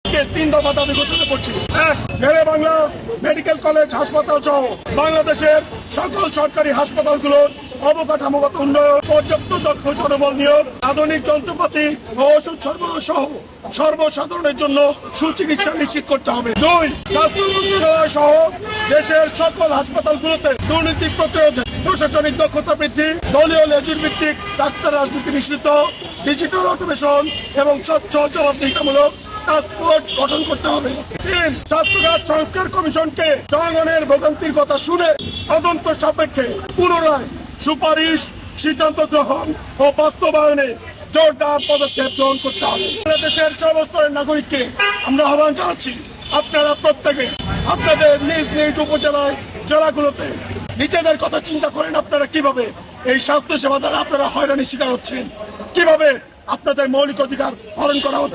আজকে 3 দফা দাবি ঘোষণা করছি। এক, শেরে বাংলা মেডিকেল কলেজ হাসপাতাল সহ বাংলাদেশের সকল সরকারি হাসপাতালগুলোর অবকাঠামোগত উন্নয়ন, পর্যাপ্ত দক্ষ জনবল নিয়োগ, আধুনিক যন্ত্রপাতি ও ওষুধ সরবরাহ সহ সর্বসাধারণের জন্য সুচিকিৎসা নিশ্চিত করতে হবে। 2, স্বাস্থ্য মন্ত্রণালয় সহ দেশের সকল হাসপাতালগুলোতে দুর্নীতি প্রতিরোধে প্রশাসনিক দক্ষতা বৃদ্ধি, দলীয় লেজুর ভিত্তিক ডাক্তার রাজনীতি নিষিদ্ধ, ডিজিটাল অটোমেশন এবং স্বচ্ছ জবাবদিহিতামূলক টাস্ক ফোর্স গঠন করতে হবে। 3, স্বাস্থ্যখাত সংস্কার কমিশনকে জনগণের ভোগান্তির কথা শুনে তদন্ত সাপেক্ষে পুনরায় সুপারিশ, সিদ্ধান্ত গ্রহণ ও বাস্তবায়নে জোরদার পদক্ষেপ গ্রহণ করতে হবে। বাংলাদেশের সর্বস্তরের নাগরিককে আমরা আহ্বান জানাচ্ছি, আপনারা প্রত্যেকে আপনাদের নিজ নিজ উপজেলায় জেলাগুলোতে নিজেদের কথা চিন্তা করেন। আপনারা কিভাবে এই স্বাস্থ্য সেবা দ্বারা আপনারা হয়রানির শিকার হচ্ছেন, কিভাবে আপনাদের মৌলিক অধিকার হরণ করা হচ্ছে।